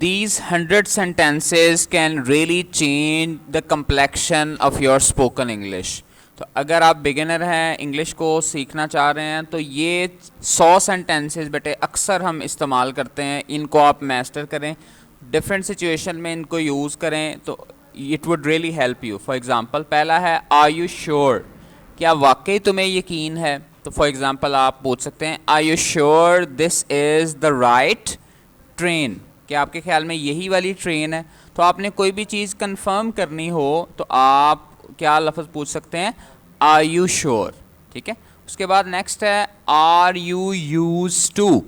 these 100 sentences can really change the complexion of your spoken English. तो अगर आप beginner हैं, इंग्लिश को सीखना चाह रहे हैं, तो ये 100 सेंटेंसेस बेटे अक्सर हम इस्तेमाल करते हैं, इनको आप मास्टर करें, डिफरेंट सिचुएशन में इनको यूज़ करें तो it would really help you. For example पहला है आर यू श्योर, क्या वाकई तुम्हें यकीन है. तो फॉर एग्ज़ाम्पल आप पूछ सकते हैं are you sure this is the right train, क्या आपके ख्याल में यही वाली ट्रेन है. तो आपने कोई भी चीज़ कंफर्म करनी हो तो आप क्या लफ्ज़ पूछ सकते हैं, आर यू श्योर. ठीक है. उसके बाद नेक्स्ट है आर यू यूज्ड टू.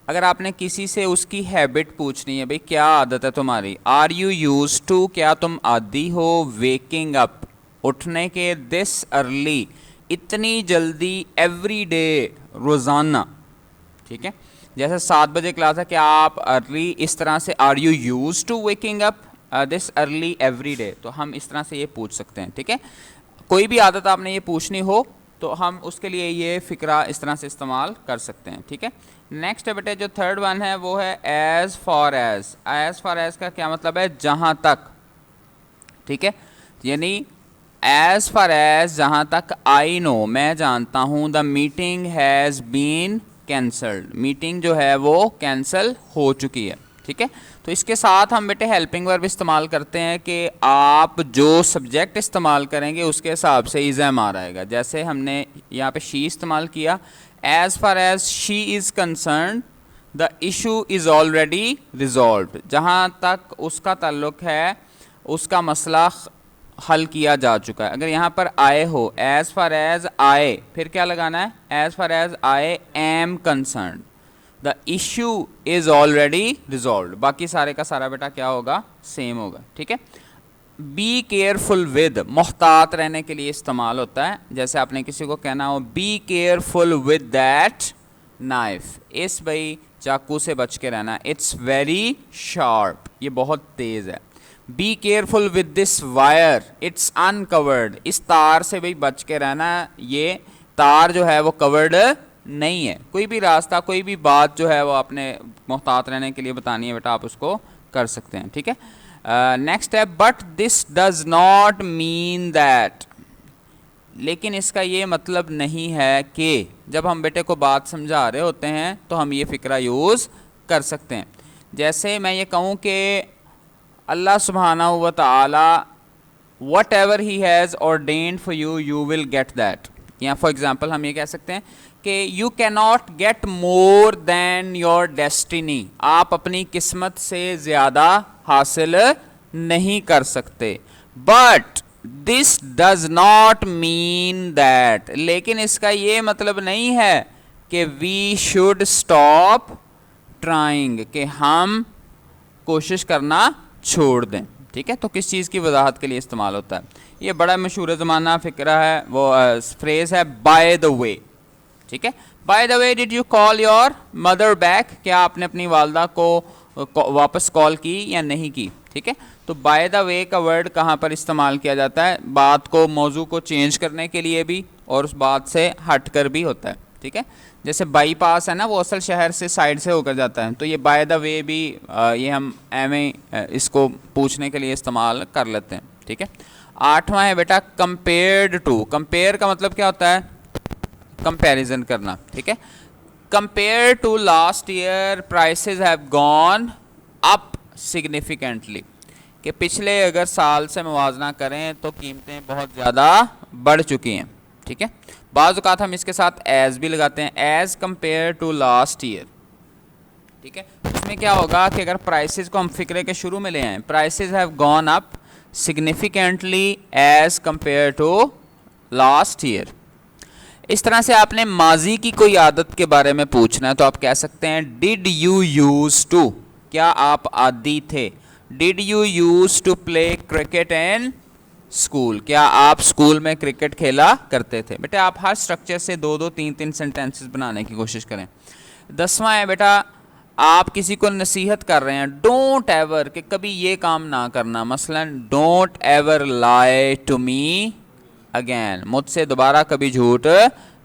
अगर आपने किसी से उसकी हैबिट पूछनी है, भाई क्या आदत है तुम्हारी, आर यू यूज्ड टू, क्या तुम आदी हो वेकिंग अप, उठने के, दिस अर्ली, इतनी जल्दी, एवरी डे, रोज़ाना. ठीक है. जैसे 7 बजे क्लास है, क्या आप अर्ली इस तरह से are you used to waking up this early every day. तो हम इस तरह से ये पूछ सकते हैं. ठीक है. कोई भी आदत आपने ये पूछनी हो तो हम उसके लिए ये फ़िक्रा इस तरह से इस्तेमाल कर सकते हैं. ठीक है. नेक्स्ट है बेटे जो थर्ड वन है वो है as for as. As for as का क्या मतलब है, जहाँ तक. ठीक है. यानी एज़ फॉर एज़, जहाँ तक आई नो, मैं जानता हूँ, the meeting has been cancelled, meeting जो है वो कैंसिल हो चुकी है. ठीक है. तो इसके साथ हम बेटे हेल्पिंग वर्ब इस्तेमाल करते हैं कि आप जो सब्जेक्ट इस्तेमाल करेंगे उसके हिसाब से इज़ एम आर आएगा. जैसे हमने यहाँ पे शी इस्तेमाल किया, as far as she is concern the issue is already resolve, जहाँ तक उसका ताल्लुक़ है उसका मसला हल किया जा चुका है. अगर यहाँ पर आए हो, एज़ फार एज आए, फिर क्या लगाना है, as far as I am concern the issue is already resolve. बाकी सारे का सारा बेटा क्या होगा, सेम होगा. ठीक है. बी केयरफुल विद, मोहतात रहने के लिए इस्तेमाल होता है. जैसे आपने किसी को कहना हो be careful with that knife, इस भाई चाकू से बच के रहना, इट्स वेरी शार्प, ये बहुत तेज़ है. Be careful with this wire, it's uncovered, इस तार से भाई बच के रहना, ये तार जो है वो कवर्ड नहीं है. कोई भी रास्ता, कोई भी बात जो है वो आपने मोहतात रहने के लिए बतानी है बेटा, आप उसको कर सकते हैं. ठीक है. नेक्स्ट है but this does not mean that, लेकिन इसका ये मतलब नहीं है कि. जब हम बेटे को बात समझा रहे होते हैं तो हम ये फ़िक्रा यूज़ कर सकते हैं. जैसे मैं ये कहूँ कि अल्लाह सुब्हानहू व तआला what ever he has ordained for you, you will get that. या फॉर एग्ज़ाम्पल हम ये कह सकते हैं कि you can not get more than your destiny, आप अपनी किस्मत से ज़्यादा हासिल नहीं कर सकते. But this does not mean that, लेकिन इसका ये मतलब नहीं है कि वी शुड स्टॉप ट्राइंग, कि हम कोशिश करना छोड़ दें. ठीक है. तो किस चीज़ की वजाहत के लिए इस्तेमाल होता है, ये बड़ा मशहूर ज़माना फ़िक्रा है, वो फ्रेज़ है बाय द वे. ठीक है. By the way did you call your mother back, क्या आपने अपनी वालदा को वापस कॉल की या नहीं की. ठीक है. तो बाय द वे का वर्ड कहाँ पर इस्तेमाल किया जाता है, बात को, मौजू को चेंज करने के लिए भी और उस बात से हट कर भी होता है. ठीक है. जैसे बाईपास है ना, वो असल शहर से साइड से होकर जाता है, तो ये बाय द वे भी ये हम एवं इसको पूछने के लिए इस्तेमाल कर लेते हैं. ठीक है. 8वां है बेटा कंपेयर्ड टू. कंपेयर का मतलब क्या होता है, कंपैरिजन करना. ठीक है. Compare to last year prices have gone up significantly, कि पिछले अगर साल से मुवाजना करें तो कीमतें बहुत ज़्यादा बढ़ चुकी हैं. ठीक है. बाज़ औक़ात हम इसके साथ एज़ भी लगाते हैं, as compare to last year. ठीक है. इसमें क्या होगा कि अगर प्राइसेस को हम फ़िक्रे के शुरू में ले आएँ, prices have gone up significantly as compare to last year. इस तरह से आपने माजी की कोई आदत के बारे में पूछना है तो आप कह सकते हैं डिड यू यूज़ टू, क्या आप आदी थे. Did you use to play cricket in school, क्या आप स्कूल में क्रिकेट खेला करते थे. बेटा आप हर स्ट्रक्चर से 2-2, 3-3 सेंटेंसेस बनाने की कोशिश करें. 10वां है बेटा आप किसी को नसीहत कर रहे हैं, डोंट एवर, कि कभी ये काम ना करना. मसलन don't ever lie to me again, मुझसे दोबारा कभी झूठ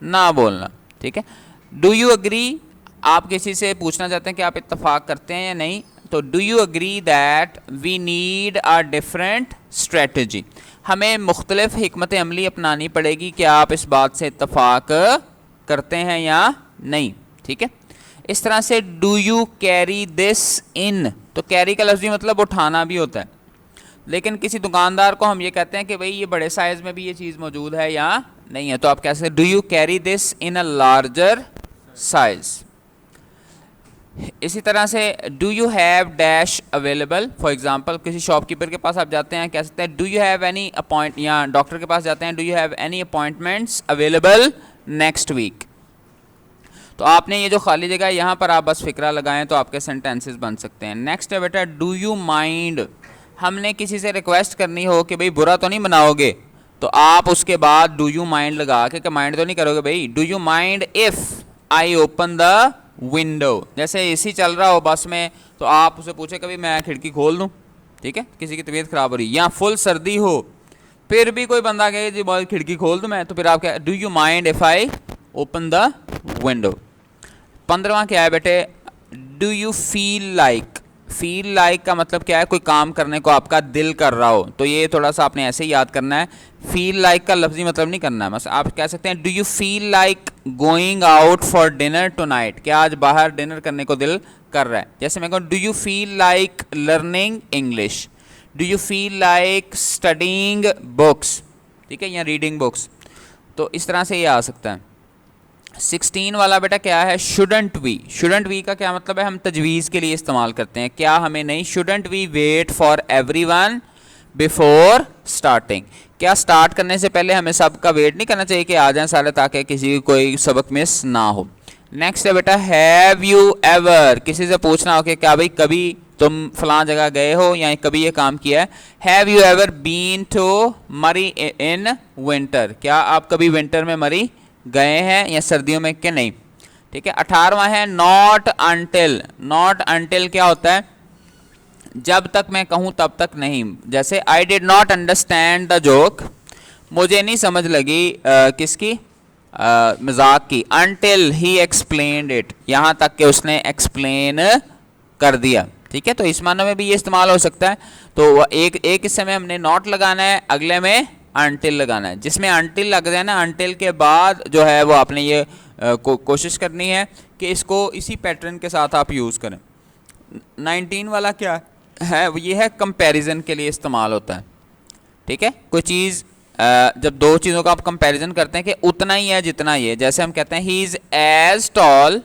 ना बोलना. ठीक है. डू यू अग्री, आप किसी से पूछना चाहते हैं कि आप इत्तेफाक करते हैं या नहीं. तो do you agree that we need a different strategy, हमें मुख्तलिफ हिकमत अमली अपनानी पड़ेगी, क्या आप इस बात से इत्तफाक करते हैं या नहीं, ठीक है। इस तरह से डू यू कैरी दिस इन, तो कैरी का लफ्ज़ी मतलब उठाना भी होता है, लेकिन किसी दुकानदार को हम ये कहते हैं कि भाई ये बड़े साइज़ में भी ये चीज़ मौजूद है या नहीं है, तो आप कह सकते हैं do you carry this in a larger size. इसी तरह से do you have dash available, for example किसी शॉपकीपर के पास आप जाते हैं, कह सकते हैं do you have any appoint, या डॉक्टर के पास जाते हैं do you have any appointments available next week. तो आपने ये जो खाली जगह है यहाँ पर आप बस फिक्रा लगाएं तो आपके सेंटेंसेस बन सकते हैं। नेक्स्ट है बेटा डू यू माइंड, हमने किसी से रिक्वेस्ट करनी हो कि भाई बुरा तो नहीं बनाओगे, तो आप उसके बाद डू यू माइंड लगा के माइंड तो नहीं करोगे भाई, do you mind if I open the window, जैसे एसी चल रहा हो बस में तो आप उसे पूछे कभी मैं खिड़की खोल दूं, ठीक है, किसी की तबीयत ख़राब हो रही है या फुल सर्दी हो, फिर भी कोई बंदा कहे जी बहुत खिड़की खोल दूं मैं, तो फिर आप क्या do you mind if I open the window. 15वां क्या है बेटे, do you feel like, feel like का मतलब क्या है, कोई काम करने को आपका दिल कर रहा हो, तो ये थोड़ा सा आपने ऐसे ही याद करना है, फील लाइक का लफ्जी मतलब नहीं करना है, बस आप कह सकते हैं do you feel like going out for dinner tonight, क्या आज बाहर डिनर करने को दिल कर रहा है। जैसे मैं कहूँ do you feel like learning English, do you feel like studying books, ठीक है, या रीडिंग बुक्स, तो इस तरह से ये आ सकता है। 16 वाला बेटा क्या है, शुडंट वी, शुडंट वी का क्या मतलब है, हम तजवीज़ के लिए इस्तेमाल करते हैं, क्या हमें नहीं, shouldn't we wait for everyone before starting, क्या स्टार्ट करने से पहले हमें सबका वेट नहीं करना चाहिए कि आ जाएं सारे, ताकि किसी को कोई सबक मिस ना हो। नेक्स्ट है बेटा हैव यू एवर, किसी से पूछना हो कि क्या भाई कभी तुम फलां जगह गए हो या कभी ये काम किया है। Have you ever been to Murree in winter, क्या आप कभी विंटर में मरी गए हैं या सर्दियों में कि नहीं, ठीक है। 18वां है नॉट अनटिल, नॉट अनटिल क्या होता है, जब तक मैं कहूँ तब तक नहीं, जैसे I did not understand the joke, मुझे नहीं समझ लगी किसकी मजाक की, अनटिल ही एक्सप्लेन्ड इट, यहाँ तक कि उसने एक्सप्लेन कर दिया, ठीक है। तो इस मानो में भी ये इस्तेमाल हो सकता है, तो एक हिस्से में हमने नॉट लगाना है, अगले में अनटिल लगाना है, जिसमें अनटिल लग जाए ना, अनटिल के बाद जो है वो आपने ये कोशिश करनी है कि इसको इसी पैटर्न के साथ आप यूज़ करें। 19 वाला क्या है, ये है कंपैरिजन के लिए इस्तेमाल होता है, ठीक है। कोई चीज़ जब दो चीज़ों का आप कंपैरिजन करते हैं कि उतना ही है जितना ये, जैसे हम कहते हैं he is as tall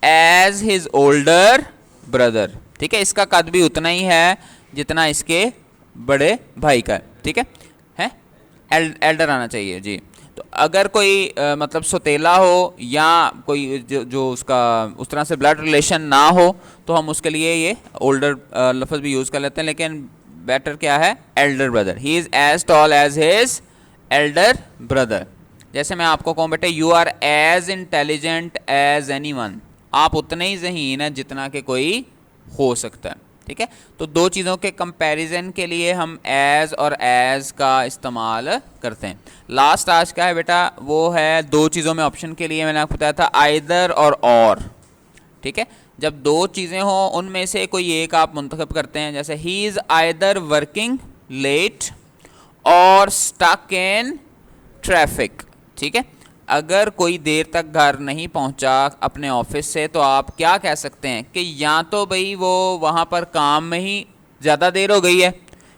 as his older brother, ठीक है, इसका कद भी उतना ही है जितना इसके बड़े भाई का है, ठीक है, एल्डर आना चाहिए जी। तो अगर कोई मतलब सौतेला हो या कोई जो उसका उस तरह से ब्लड रिलेशन ना हो, तो हम उसके लिए ये ओल्डर लफ्ज़ भी यूज़ कर लेते हैं, लेकिन बेटर क्या है, elder brother, he is as tall as his elder brother. जैसे मैं आपको कहूँ बेटे you are as intelligent as anyone, आप उतने ही ज़हीन हैं जितना कि कोई हो सकता है, ठीक है। तो दो चीज़ों के कंपैरिजन के लिए हम एज और एज का इस्तेमाल करते हैं। लास्ट आज का है बेटा वो है दो चीज़ों में ऑप्शन के लिए मैंने आपको बताया था आइदर और, ठीक है। जब दो चीज़ें हों उनमें से कोई एक आप मुंतखब करते हैं, जैसे he is either working late और स्टक इन ट्रैफिक, ठीक है। अगर कोई देर तक घर नहीं पहुंचा अपने ऑफिस से, तो आप क्या कह सकते हैं कि या तो भाई वो वहाँ पर काम में ही ज़्यादा देर हो गई है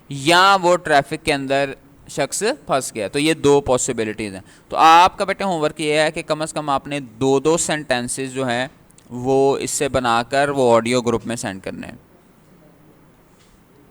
या वो ट्रैफिक के अंदर शख्स फंस गया, तो ये दो पॉसिबिलिटीज़ हैं। तो आपका बेटा होमवर्क ये है कि कम से कम आपने दो सेंटेंसेस जो हैं वो इससे बनाकर वो ऑडियो ग्रुप में सेंड करने हैं।